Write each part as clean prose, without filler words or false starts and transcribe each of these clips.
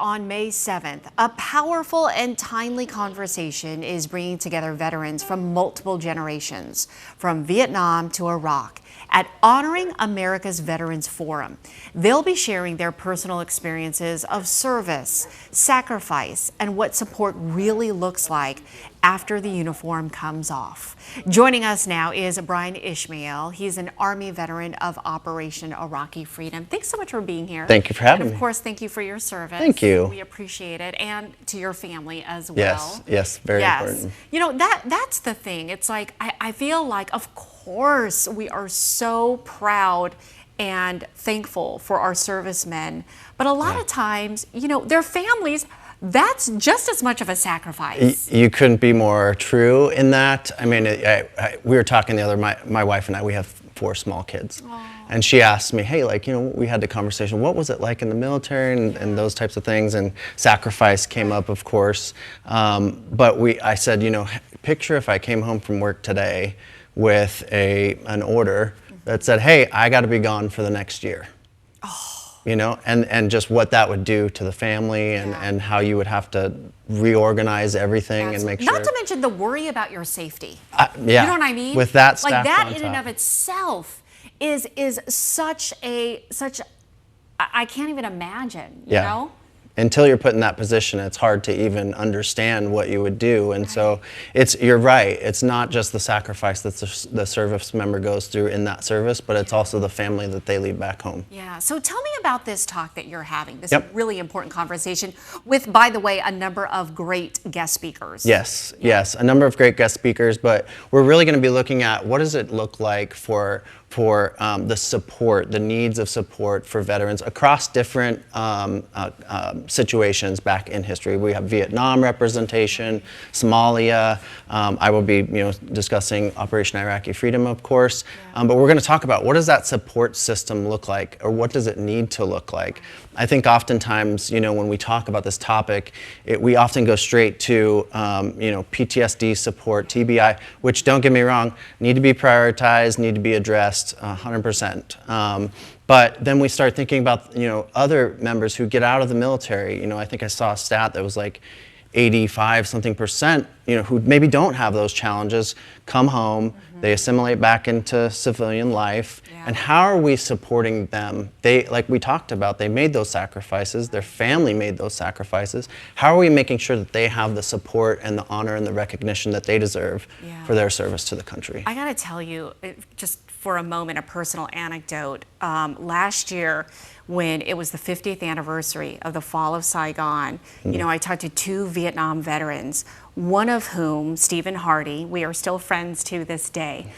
on May 7th, a powerful and timely conversation is bringing together veterans from multiple generations, from Vietnam to Iraq, at Honoring America's Veterans Forum. They'll be sharing their personal experiences of service, sacrifice, and what support really looks like after the uniform comes off. Joining us now is Brian Ishmael. He's an Army veteran of Operation Iraqi Freedom. Thanks so much for being here. Thank you for having me. And of course, thank you for your service. Thank you. We appreciate it, and to your family as well. Yes, very important. You know, that's the thing. It's like, I feel like, of course, we are so proud and thankful for our servicemen, but a lot of times, you know, their families, that's just as much of a sacrifice. You couldn't be more true in that. I mean, we were talking the other, my wife and I, we have 4 small kids. Aww. And she asked me, hey, like, you know, we had the conversation, what was it like in the military and those types of things, and sacrifice came up, of course. But I said, you know, picture if I came home from work today with an order that said, hey, I got to be gone for the next year. Oh. You know, and just what that would do to the family, and how you would have to reorganize everything and make sure. Not to mention the worry about your safety. Yeah. You know what I mean? With that staff like that on in and top. of itself is such I can't even imagine, you know? Until you're put in that position, it's hard to even understand what you would do. And so you're right. It's not just the sacrifice that the service member goes through in that service, but it's also the family that they leave back home. Yeah. So tell me about this talk that you're having, this really important conversation with, by the way, a number of great guest speakers. Yes, a number of great guest speakers, but we're really going to be looking at what does it look like for the support, the needs of support for veterans across different situations back in history. We have Vietnam representation, Somalia. I will be, discussing Operation Iraqi Freedom, of course. But we're going to talk about what does that support system look like, or what does it need to look like. I think oftentimes, when we talk about this topic, we often go straight to, PTSD support, TBI, which, don't get me wrong, need to be prioritized, need to be addressed 100%. But then we start thinking about, other members who get out of the military. I think I saw a stat that was like 85-something%, who maybe don't have those challenges, come home, they assimilate back into civilian life. And how are we supporting them? They, like we talked about, they made those sacrifices, their family made those sacrifices. How are we making sure that they have the support and the honor and the recognition that they deserve for their service to the country? I gotta tell you, just for a moment, a personal anecdote. Last year, when it was the 50th anniversary of the fall of Saigon, I talked to 2 Vietnam veterans, one of whom, Stephen Hardy, we are still friends to this day.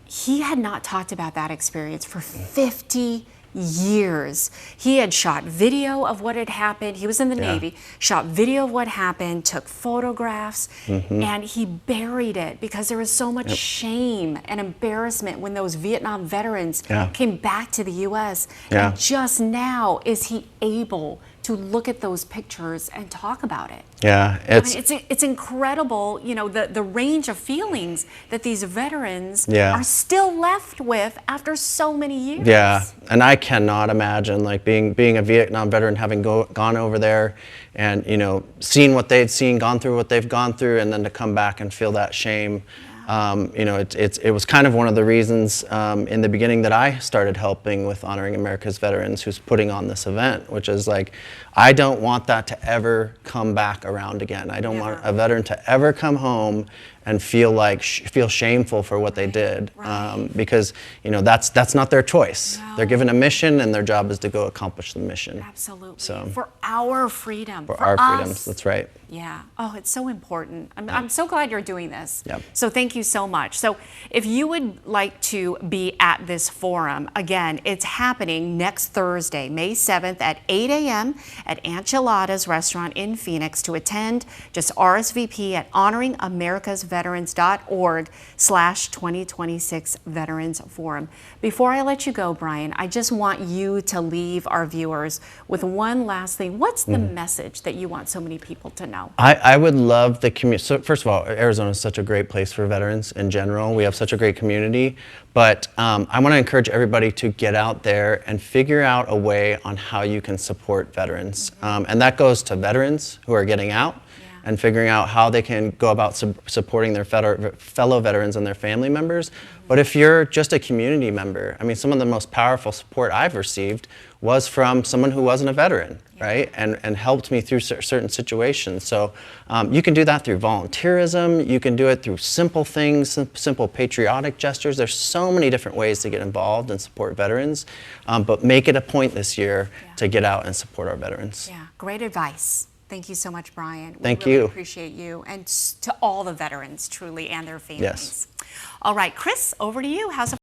He had not talked about that experience for 50 years. He had shot video of what had happened. He was in the Navy, shot video of what happened, took photographs, and he buried it because there was so much shame and embarrassment when those Vietnam veterans came back to the U.S. And just now is he able to look at those pictures and talk about it. Yeah, it's incredible, the range of feelings that these veterans are still left with after so many years. Yeah, and I cannot imagine being a Vietnam veteran, having gone over there and seen what they'd seen, gone through what they've gone through, and then to come back and feel that shame. It was kind of one of the reasons in the beginning that I started helping with Honoring America's Veterans, who's putting on this event, which is like, I don't want that to ever come back around again. I don't want a veteran to ever come home and feel shameful for what they did, because that's not their choice. No. They're given a mission, and their job is to go accomplish the mission. Absolutely. So, for our freedom. For our freedoms. That's right. Yeah. Oh, it's so important. I'm so glad you're doing this. Yep. So thank you so much. So if you would like to be at this forum, again, it's happening next Thursday, May 7th at 8 a.m. at Chilada's restaurant in Phoenix. To attend, just RSVP at Honoring America's Veterans veterans.org/2026 Veterans Forum. Before I let you go, Brian, I just want you to leave our viewers with one last thing. What's the message that you want so many people to know? I would love the community. So first of all, Arizona is such a great place for veterans in general. We have such a great community, but I want to encourage everybody to get out there and figure out a way on how you can support veterans. And that goes to veterans who are getting out and figuring out how they can go about supporting their fellow veterans and their family members. But if you're just a community member, I mean, some of the most powerful support I've received was from someone who wasn't a veteran, right? And helped me through certain situations. So you can do that through volunteerism. You can do it through simple things, simple patriotic gestures. There's so many different ways to get involved and support veterans. But make it a point this year to get out and support our veterans. Yeah, great advice. Thank you so much, Brian. Thank we really you. appreciate you, and to all the veterans, truly, and their families. Yes. All right, Chris, over to you. How's it